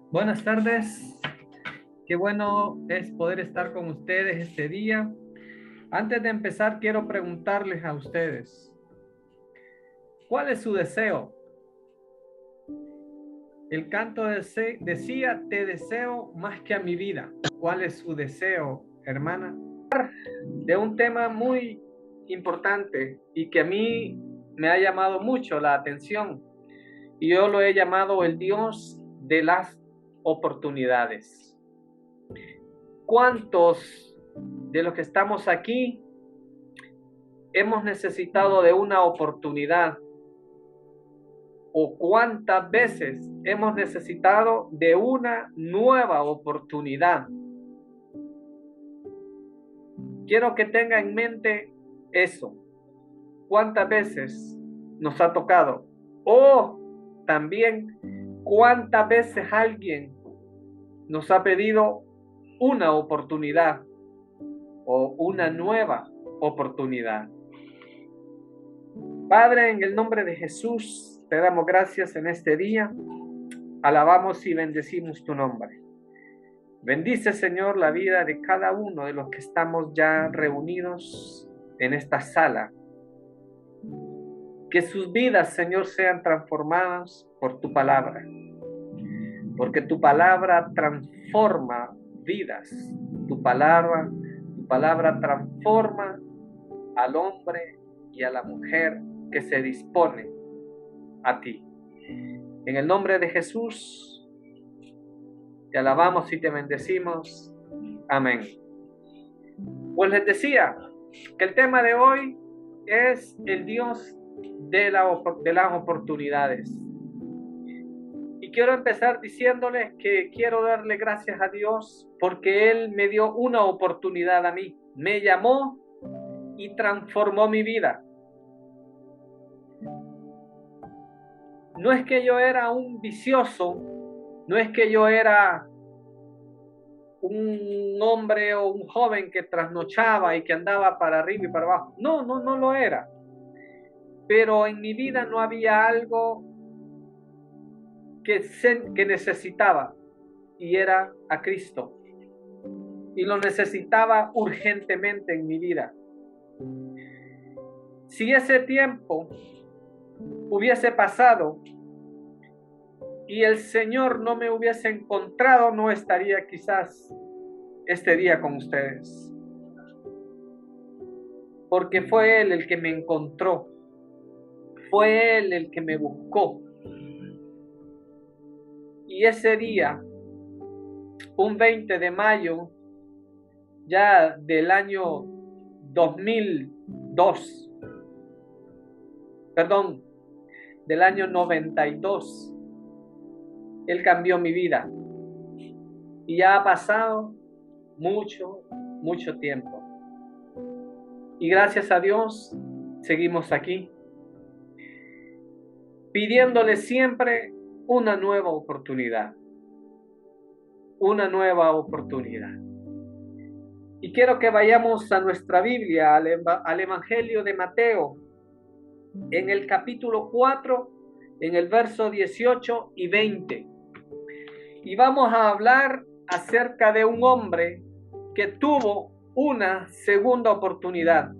Buenas tardes, qué bueno es poder estar con ustedes este día. Antes de empezar, quiero preguntarles a ustedes, ¿cuál es su deseo? El canto decía, te deseo más que a mi vida. ¿Cuál es su deseo, hermana? De un tema muy importante y que a mí me ha llamado mucho la atención. Y yo lo he llamado el Dios de las oportunidades. ¿Cuántos de los que estamos aquí hemos necesitado de una oportunidad? ¿O cuántas veces hemos necesitado de una nueva oportunidad? Quiero que tenga en mente eso. ¿Cuántas veces nos ha tocado? O también, ¿cuántas veces alguien nos ha pedido una oportunidad o una nueva oportunidad? Padre, en el nombre de Jesús, te damos gracias en este día. Alabamos y bendecimos tu nombre. Bendice, Señor, la vida de cada uno de los que estamos ya reunidos en esta sala. Que sus vidas, Señor, sean transformadas por tu palabra. Porque tu palabra transforma vidas. Tu palabra transforma al hombre y a la mujer que se dispone a ti. En el nombre de Jesús, te alabamos y te bendecimos. Amén. Pues les decía que el tema de hoy es el Dios de las oportunidades. Y quiero empezar diciéndoles que quiero darle gracias a Dios porque Él me dio una oportunidad a mí. Me llamó y transformó mi vida. No es que yo era un vicioso, no es que yo era un hombre o un joven que trasnochaba y que andaba para arriba y para abajo. No lo era. Pero en mi vida no había algo que necesitaba y era a Cristo. Y lo necesitaba urgentemente en mi vida. Si ese tiempo hubiese pasado y el Señor no me hubiese encontrado, no estaría quizás este día con ustedes. Porque fue Él el que me encontró. Fue Él el que me buscó. Y ese día, un 20 de mayo, ya del año 2002, perdón, del año 92, Él cambió mi vida. Y ya ha pasado mucho tiempo. Y gracias a Dios, seguimos aquí, pidiéndole siempre una nueva oportunidad. Una nueva oportunidad. Y quiero que vayamos a nuestra Biblia, al Evangelio de Mateo, en el capítulo 4, en el verso 18 y 20. Y vamos a hablar acerca de un hombre que tuvo una segunda oportunidad,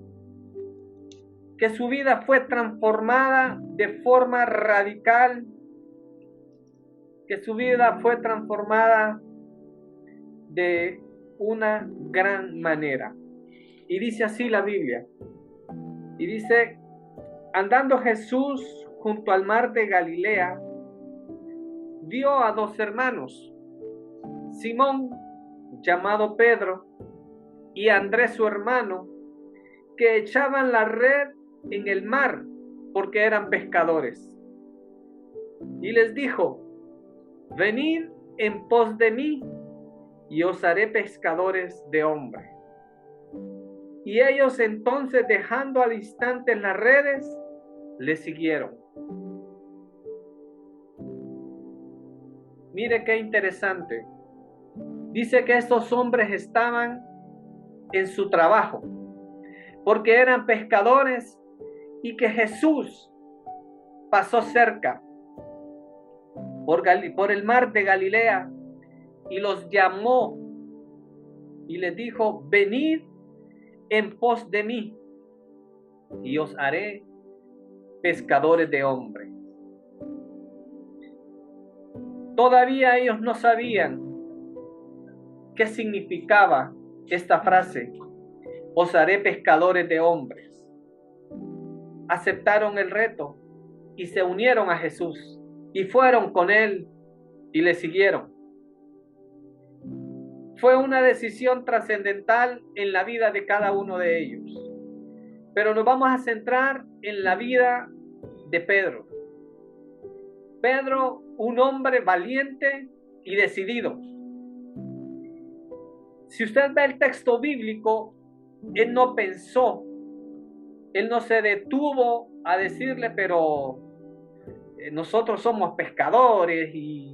que su vida fue transformada de forma radical, que su vida fue transformada de una gran manera. Y dice así la Biblia. Y dice, andando Jesús junto al mar de Galilea, vio a dos hermanos, Simón, llamado Pedro, y Andrés su hermano, que echaban la red en el mar porque eran pescadores. Y les dijo, venid en pos de mí y os haré pescadores de hombres. Y ellos entonces, dejando al instante las redes, le siguieron. Mire qué interesante. Dice que estos hombres estaban en su trabajo, porque eran pescadores y que Jesús pasó cerca por el mar de Galilea y los llamó y les dijo: venid en pos de mí y os haré pescadores de hombres. Todavía ellos no sabían qué significaba esta frase: os haré pescadores de hombres. Aceptaron el reto y se unieron a Jesús y fueron con él y le siguieron. Fue una decisión trascendental en la vida de cada uno de ellos. Pero nos vamos a centrar en la vida de Pedro. Pedro, un hombre valiente y decidido. Si usted ve el texto bíblico, él no pensó, él no se detuvo a decirle: pero nosotros somos pescadores y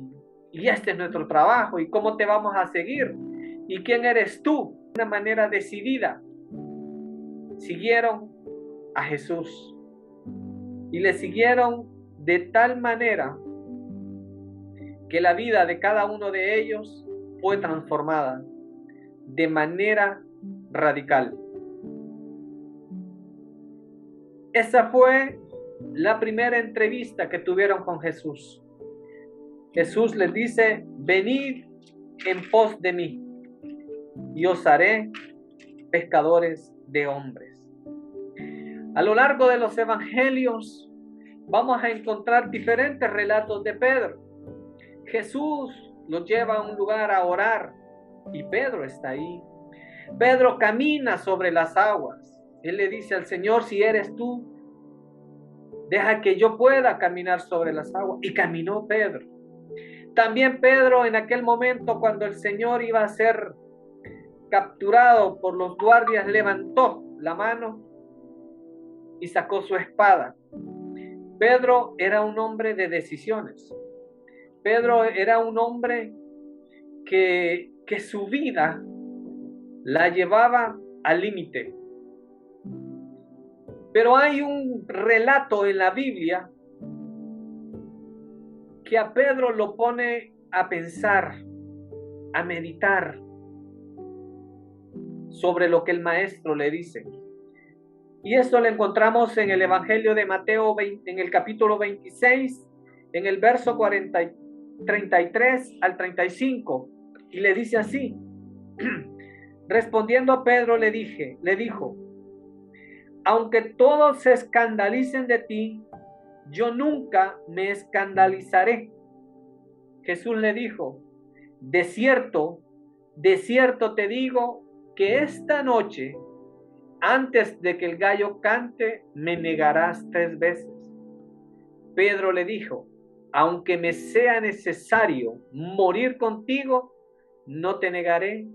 este es nuestro trabajo, y cómo te vamos a seguir, y quién eres tú. De una manera decidida siguieron a Jesús y le siguieron de tal manera que la vida de cada uno de ellos fue transformada de manera radical. Esa fue la primera entrevista que tuvieron con Jesús. Jesús les dice: venid en pos de mí y os haré pescadores de hombres. A lo largo de los evangelios vamos a encontrar diferentes relatos de Pedro. Jesús los lleva a un lugar a orar y Pedro está ahí. Pedro camina sobre las aguas. Él le dice al Señor: si eres tú, deja que yo pueda caminar sobre las aguas. Y caminó Pedro. También Pedro, en aquel momento cuando el Señor iba a ser capturado por los guardias, levantó la mano y sacó su espada. Pedro era un hombre de decisiones. Pedro era un hombre que su vida la llevaba al límite. Pero hay un relato en la Biblia que a Pedro lo pone a pensar, a meditar sobre lo que el maestro le dice. Y esto lo encontramos en el Evangelio de Mateo, en el capítulo 26, en el verso 33 al 35. Y le dice así: respondiendo a Pedro le dijo: aunque todos se escandalicen de ti, yo nunca me escandalizaré. Jesús le dijo: de cierto te digo que esta noche, antes de que el gallo cante, me negarás 3 veces. Pedro le dijo: aunque me sea necesario morir contigo, no te negaré.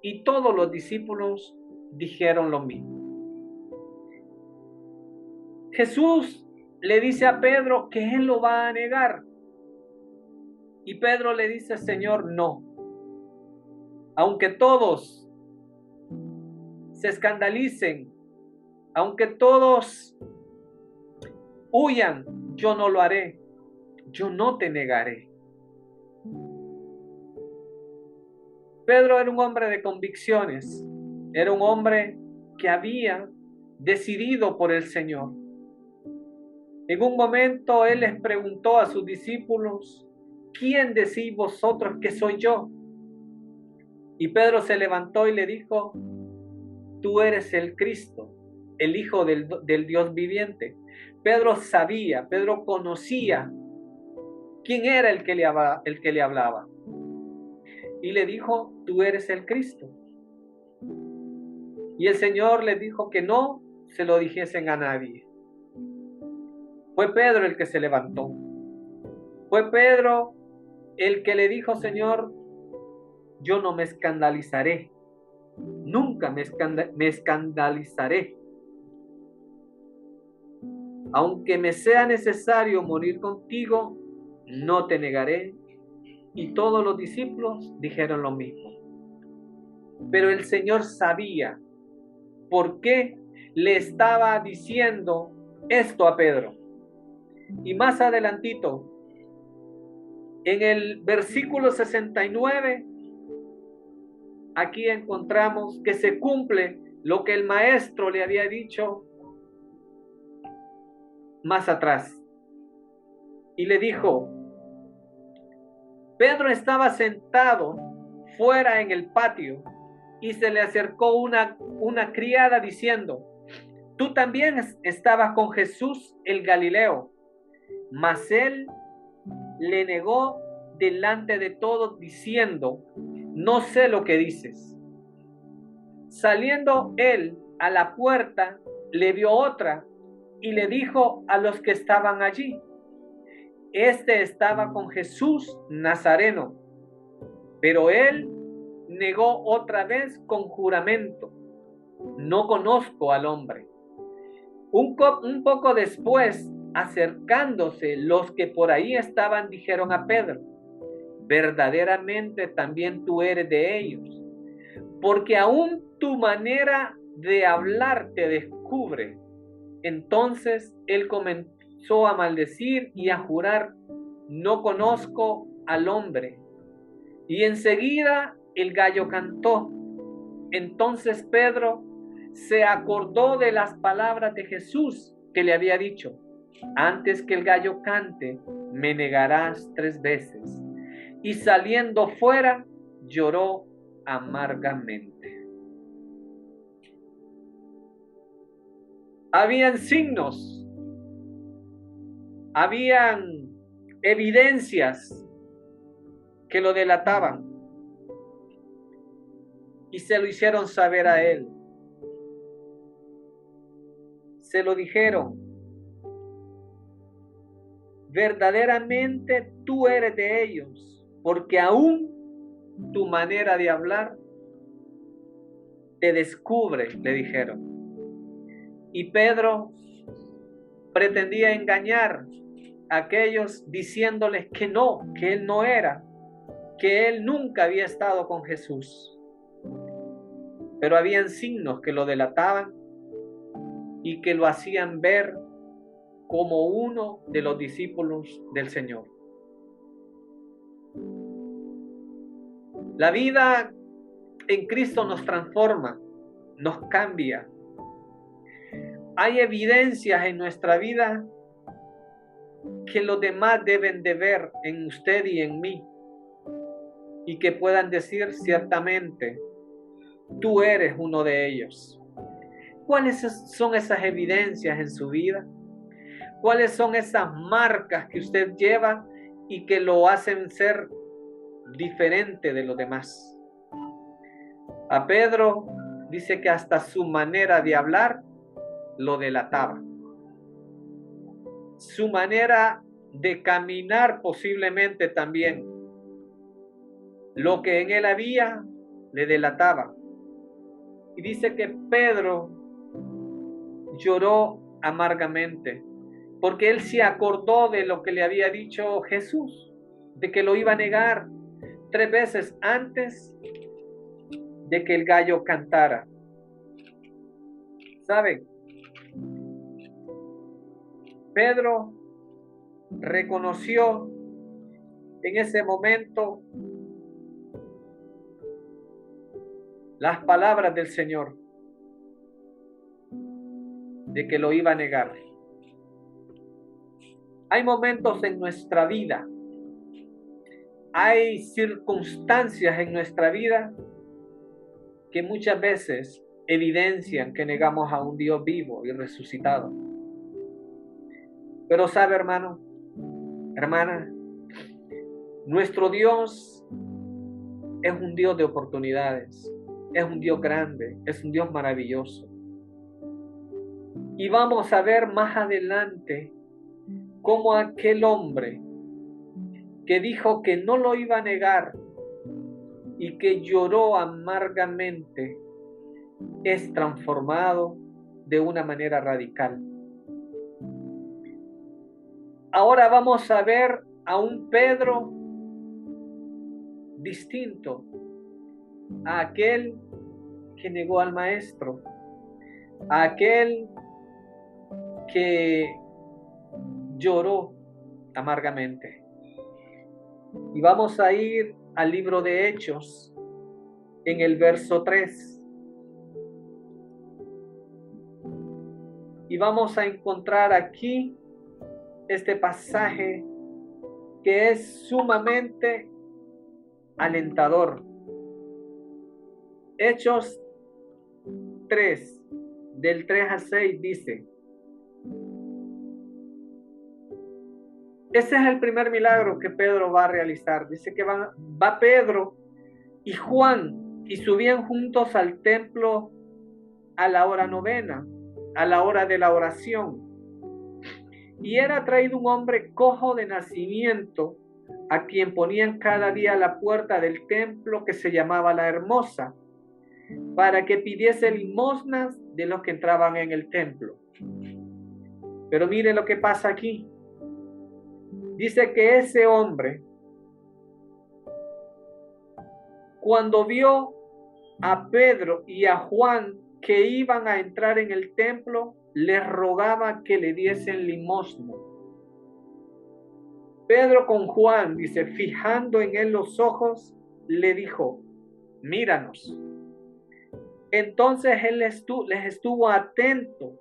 Y todos los discípulos dijeron lo mismo. Jesús le dice a Pedro que él lo va a negar. Y Pedro le dice: Señor, no. Aunque todos se escandalicen, aunque todos huyan, yo no lo haré. Yo no te negaré. Pedro era un hombre de convicciones. Era un hombre que había decidido por el Señor. En un momento él les preguntó a sus discípulos: ¿quién decís vosotros que soy yo? Y Pedro se levantó y le dijo: tú eres el Cristo, el Hijo del Dios viviente. Pedro sabía, Pedro conocía quién era el que le hablaba. Y le dijo: tú eres el Cristo. Y el Señor le dijo que no se lo dijesen a nadie. Fue Pedro el que se levantó. Fue Pedro el que le dijo: Señor, yo no me escandalizaré. Nunca me escandalizaré. Aunque me sea necesario morir contigo, no te negaré. Y todos los discípulos dijeron lo mismo. Pero el Señor sabía por qué le estaba diciendo esto a Pedro. Y más adelantito, en el versículo 69, aquí encontramos que se cumple lo que el maestro le había dicho más atrás. Y le dijo, Pedro estaba sentado fuera en el patio y se le acercó una criada diciendo, tú también estabas con Jesús el Galileo. Mas él le negó delante de todos diciendo, no sé lo que dices. Saliendo él a la puerta, le vio otra y le dijo a los que estaban allí, este estaba con Jesús Nazareno. Pero él negó otra vez con juramento, no conozco al hombre. Un poco después, acercándose los que por ahí estaban, dijeron a Pedro, verdaderamente también tú eres de ellos, porque aún tu manera de hablar te descubre. Entonces él comenzó a maldecir y a jurar, no conozco al hombre. Y enseguida el gallo cantó. Entonces Pedro se acordó de las palabras de Jesús que le había dicho, antes que el gallo cante, me negarás 3 veces. Y saliendo fuera, lloró amargamente. Habían signos, habían evidencias que lo delataban y se lo hicieron saber a él. Se lo dijeron, verdaderamente tú eres de ellos, porque aún tu manera de hablar te descubre, le dijeron. Y Pedro pretendía engañar a aquellos diciéndoles que no, que él no era, que él nunca había estado con Jesús. Pero habían signos que lo delataban y que lo hacían ver como uno de los discípulos del Señor. La vida en Cristo nos transforma, nos cambia. Hay evidencias en nuestra vida que los demás deben de ver en usted y en mí y que puedan decir ciertamente, tú eres uno de ellos. ¿Cuáles son esas evidencias en su vida? ¿Cuáles son esas marcas que usted lleva y que lo hacen ser diferente de los demás? A Pedro dice que hasta su manera de hablar lo delataba. Su manera de caminar posiblemente también. Lo que en él había le delataba. Y dice que Pedro lloró amargamente porque él se acordó de lo que le había dicho Jesús, de que lo iba a negar 3 veces antes de que el gallo cantara. ¿Saben? Pedro reconoció en ese momento las palabras del Señor de que lo iba a negar. Hay momentos en nuestra vida, hay circunstancias en nuestra vida que muchas veces evidencian que negamos a un Dios vivo y resucitado. Pero sabe, hermano, hermana, nuestro Dios es un Dios de oportunidades, es un Dios grande, es un Dios maravilloso. Y vamos a ver más adelante cómo aquel hombre que dijo que no lo iba a negar y que lloró amargamente es transformado de una manera radical. Ahora vamos a ver a un Pedro distinto a aquel que negó al maestro, a aquel que lloró amargamente. Y vamos a ir al libro de Hechos, en el verso 3. Y vamos a encontrar aquí este pasaje que es sumamente alentador. Hechos 3, del 3 al 6 dice: ese es el primer milagro que Pedro va a realizar. Dice que va Pedro y Juan y subían juntos al templo a la hora novena, a la hora de la oración. Y era traído un hombre cojo de nacimiento, a quien ponían cada día a la puerta del templo, que se llamaba La Hermosa, para que pidiese limosnas de los que entraban en el templo. Pero mire lo que pasa aquí. Dice que ese hombre, cuando vio a Pedro y a Juan que iban a entrar en el templo, les rogaba que le diesen limosna. Pedro con Juan, dice, fijando en él los ojos, le dijo: míranos. Entonces él les estuvo atento,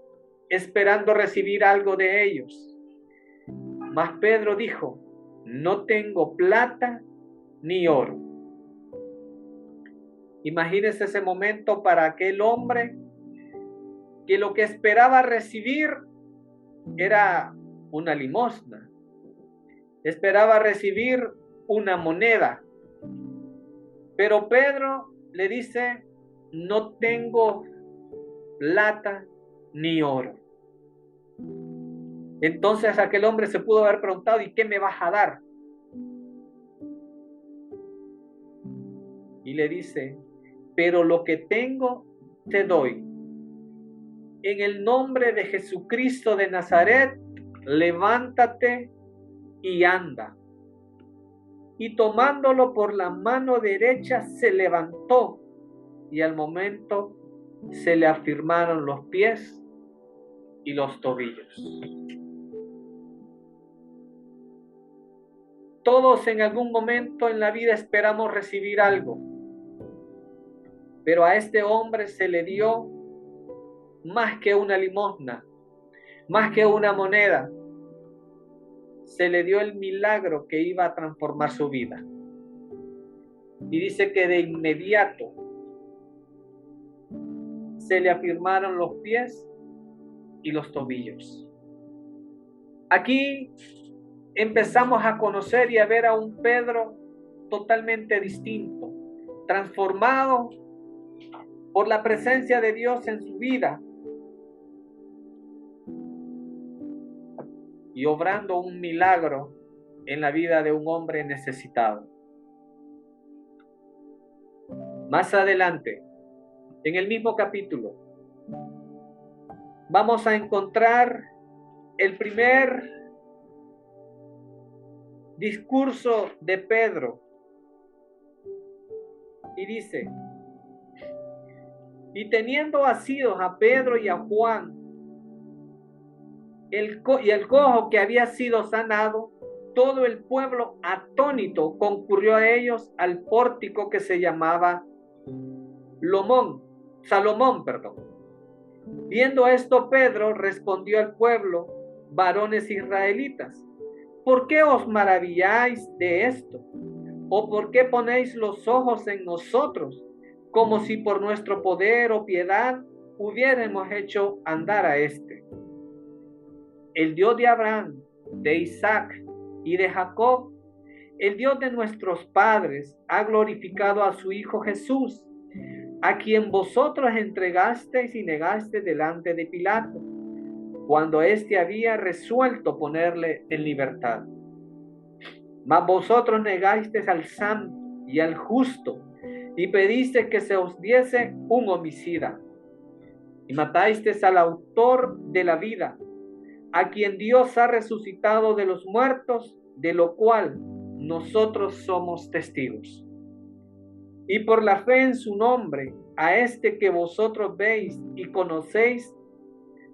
esperando recibir algo de ellos. Mas Pedro dijo: no tengo plata ni oro. Imagínense ese momento para aquel hombre, que lo que esperaba recibir era una limosna. Esperaba recibir una moneda. Pero Pedro le dice: no tengo plata ni oro. Entonces aquel hombre se pudo haber preguntado: ¿y qué me vas a dar? Y le dice: pero lo que tengo te doy. En el nombre de Jesucristo de Nazaret, levántate y anda. Y tomándolo por la mano derecha, se levantó, y al momento se le afirmaron los pies y los tobillos. Todos en algún momento en la vida esperamos recibir algo, pero a este hombre se le dio más que una limosna, más que una moneda. Se le dio el milagro que iba a transformar su vida. Y dice que de inmediato se le afirmaron los pies y los tobillos. Aquí empezamos a conocer y a ver a un Pedro totalmente distinto, transformado por la presencia de Dios en su vida y obrando un milagro en la vida de un hombre necesitado. Más adelante, en el mismo capítulo, vamos a encontrar el primer discurso de Pedro. Y dice: y teniendo asidos a Pedro y a Juan, el cojo que había sido sanado, todo el pueblo atónito concurrió a ellos al pórtico que se llamaba Salomón. Viendo esto, Pedro respondió al pueblo: varones israelitas, ¿por qué os maravilláis de esto? ¿O por qué ponéis los ojos en nosotros, como si por nuestro poder o piedad hubiéramos hecho andar a este? El Dios de Abraham, de Isaac y de Jacob, el Dios de nuestros padres, ha glorificado a su Hijo Jesús, a quien vosotros entregasteis y negasteis delante de Pilato, cuando éste había resuelto ponerle en libertad. Mas vosotros negasteis al santo y al justo, y pedisteis que se os diese un homicida, y matasteis al autor de la vida, a quien Dios ha resucitado de los muertos, de lo cual nosotros somos testigos. Y por la fe en su nombre, a este que vosotros veis y conocéis,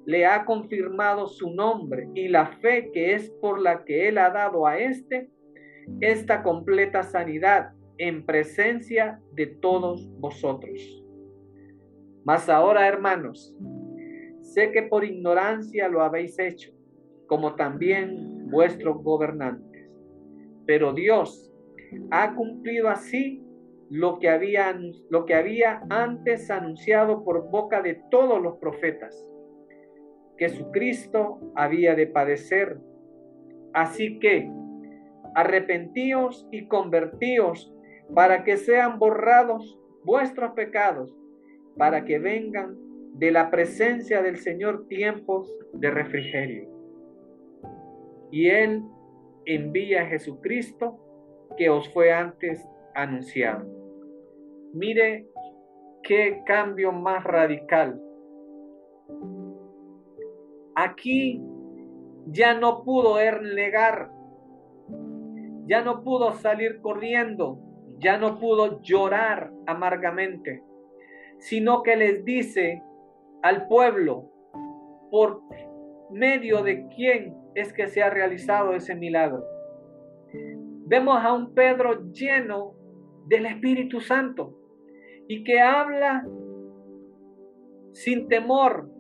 le ha confirmado su nombre, y la fe que es por la que él ha dado a esta completa sanidad en presencia de todos vosotros. Mas ahora, hermanos, sé que por ignorancia lo habéis hecho, como también vuestros gobernantes. Pero Dios ha cumplido así lo que había antes anunciado por boca de todos los profetas, que su Cristo había de padecer. Así que arrepentíos y convertíos para que sean borrados vuestros pecados, para que vengan de la presencia del Señor tiempos de refrigerio. Y Él envía a Jesucristo, que os fue antes anunciado. Mire qué cambio más radical. Aquí ya no pudo él negar, ya no pudo salir corriendo, ya no pudo llorar amargamente, sino que les dice al pueblo por medio de quién es que se ha realizado ese milagro. Vemos a un Pedro lleno del Espíritu Santo y que habla sin temor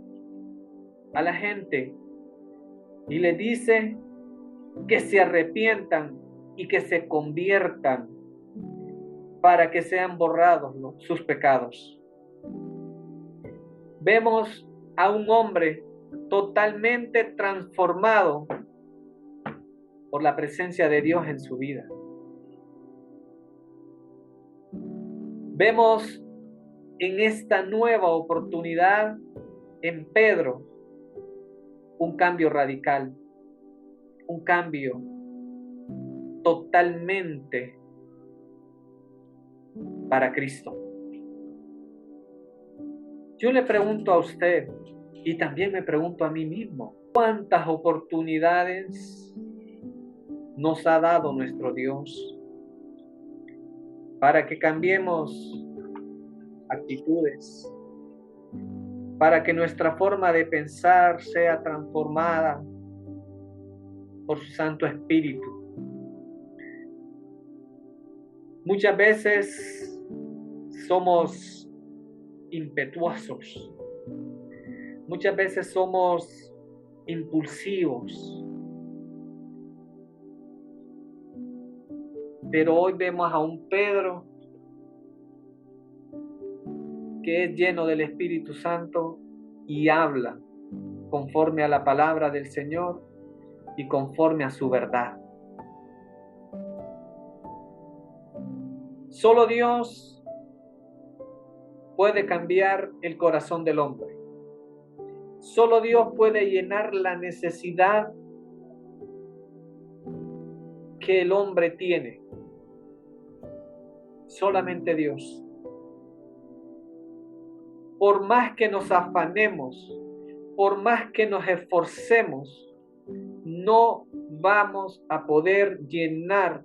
a la gente y le dice que se arrepientan y que se conviertan para que sean borrados sus pecados. Vemos a un hombre totalmente transformado por la presencia de Dios en su vida. Vemos en esta nueva oportunidad en Pedro un cambio radical, un cambio totalmente para Cristo. Yo le pregunto a usted y también me pregunto a mí mismo, ¿cuántas oportunidades nos ha dado nuestro Dios para que cambiemos actitudes, para que nuestra forma de pensar sea transformada por su Santo Espíritu? Muchas veces somos impetuosos, muchas veces somos impulsivos, pero hoy vemos a un Pedro que es lleno del Espíritu Santo y habla conforme a la palabra del Señor y conforme a su verdad. Solo Dios puede cambiar el corazón del hombre. Solo Dios puede llenar la necesidad que el hombre tiene. Solamente Dios. Por más que nos afanemos, por más que nos esforcemos, no vamos a poder llenar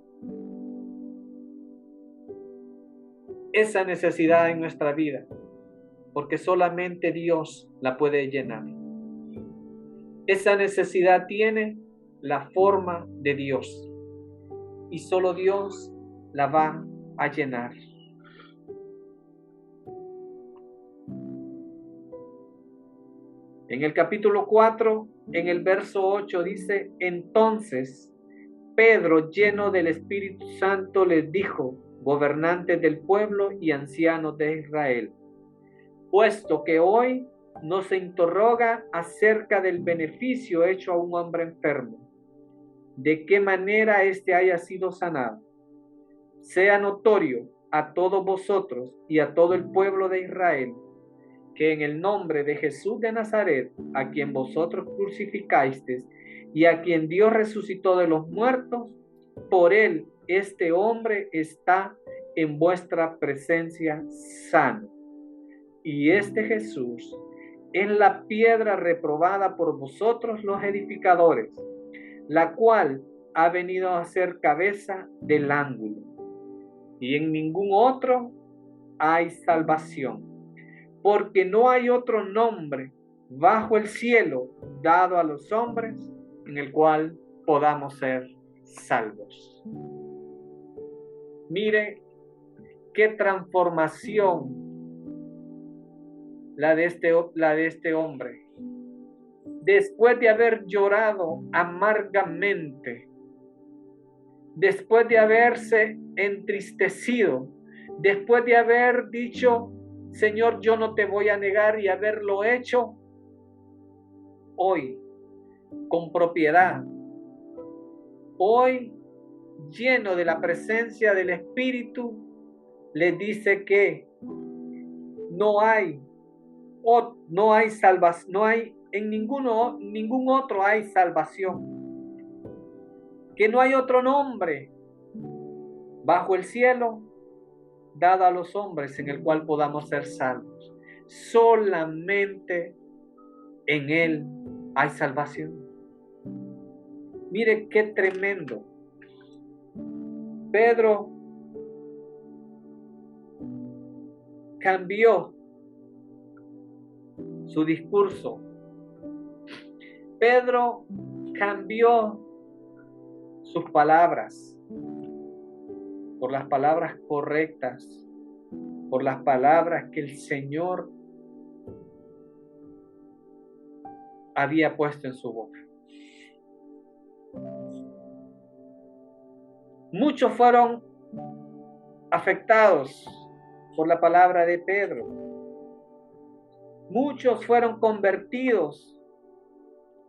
esa necesidad en nuestra vida, porque solamente Dios la puede llenar. Esa necesidad tiene la forma de Dios y solo Dios la va a llenar. En el capítulo 4, en el verso 8 dice: entonces Pedro, lleno del Espíritu Santo, les dijo: gobernantes del pueblo y ancianos de Israel, puesto que hoy no se interroga acerca del beneficio hecho a un hombre enfermo, de qué manera éste haya sido sanado, sea notorio a todos vosotros y a todo el pueblo de Israel, que en el nombre de Jesús de Nazaret, a quien vosotros crucificasteis y a quien Dios resucitó de los muertos, por él este hombre está en vuestra presencia sano. Y este Jesús es la piedra reprobada por vosotros los edificadores, la cual ha venido a ser cabeza del ángulo. Y en ningún otro hay salvación, porque no hay otro nombre bajo el cielo dado a los hombres en el cual podamos ser salvos. Mire qué transformación la de este hombre. Después de haber llorado amargamente, después de haberse entristecido, después de haber dicho, Señor, yo no te voy a negar, y haberlo hecho, hoy, con propiedad, hoy, lleno de la presencia del Espíritu, le dice que no hay salvación, no hay en ningún otro hay salvación, que no hay otro nombre bajo el cielo dado a los hombres en el cual podamos ser salvos. Solamente en Él hay salvación. Mire qué tremendo. Pedro cambió su discurso. Pedro cambió sus palabras por las palabras correctas, por las palabras que el Señor había puesto en su boca. Muchos fueron afectados por la palabra de Pedro. Muchos fueron convertidos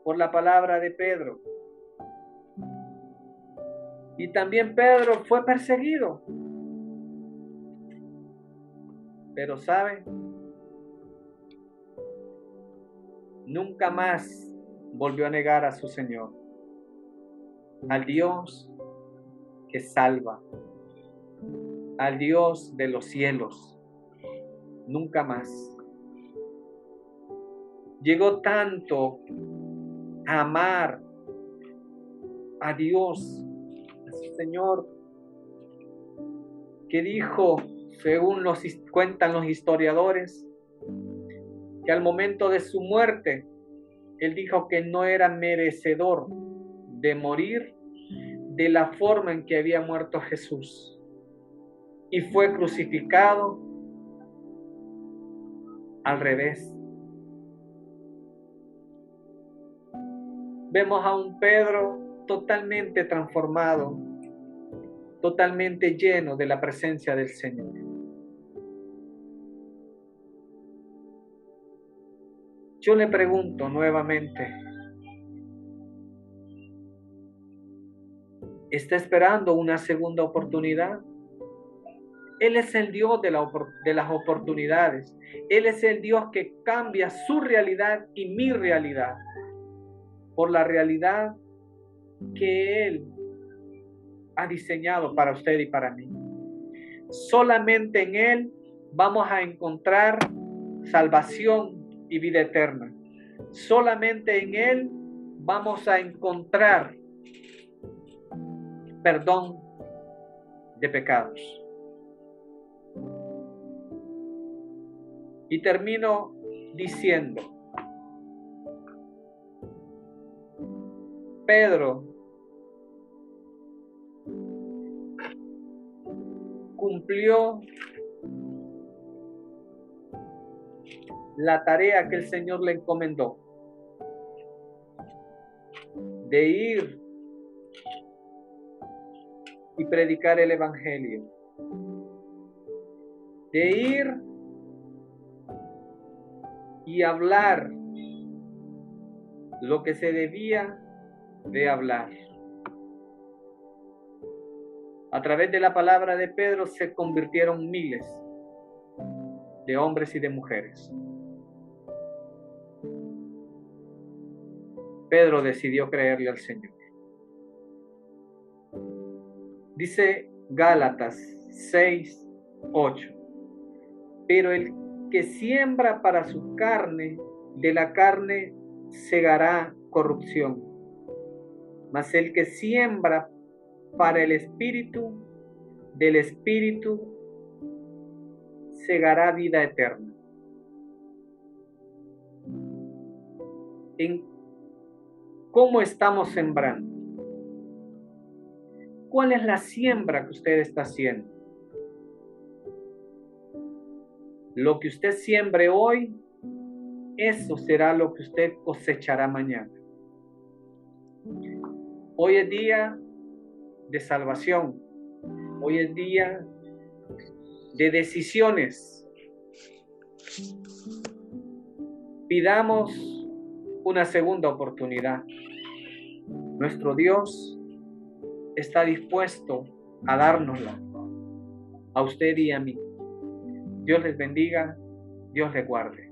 por la palabra de Pedro. Y también Pedro fue perseguido. Pero ¿saben? Nunca más volvió a negar a su Señor, al Dios que salva, al Dios de los cielos. Nunca más. Llegó tanto a amar a Dios, a su Señor, que dijo, según cuentan los historiadores, que al momento de su muerte, él dijo que no era merecedor de morir de la forma en que había muerto Jesús, y fue crucificado al revés. Vemos a un Pedro totalmente transformado, totalmente lleno de la presencia del Señor. Yo le pregunto nuevamente, ¿está esperando una segunda oportunidad? Él es el Dios de las oportunidades. Él es el Dios que cambia su realidad y mi realidad por la realidad que Él ha diseñado para usted y para mí. Solamente en Él vamos a encontrar salvación y vida eterna. Solamente en Él vamos a encontrar perdón de pecados. Y termino diciendo, Pedro cumplió la tarea que el Señor le encomendó de ir y predicar el Evangelio, de ir y hablar lo que se debía de hablar. A través de la palabra de Pedro se convirtieron miles de hombres y de mujeres. Pedro decidió creerle al Señor. Dice Gálatas 6:8. Pero el que siembra para su carne, de la carne segará corrupción. Mas el que siembra para el Espíritu, del Espíritu segará vida eterna. ¿En cómo estamos sembrando? ¿Cuál es la siembra que usted está haciendo? Lo que usted siembre hoy, eso será lo que usted cosechará mañana. Hoy es día de salvación. Hoy es día de decisiones. Pidamos una segunda oportunidad. Nuestro Dios está dispuesto a dárnosla a usted y a mí. Dios les bendiga, Dios les guarde.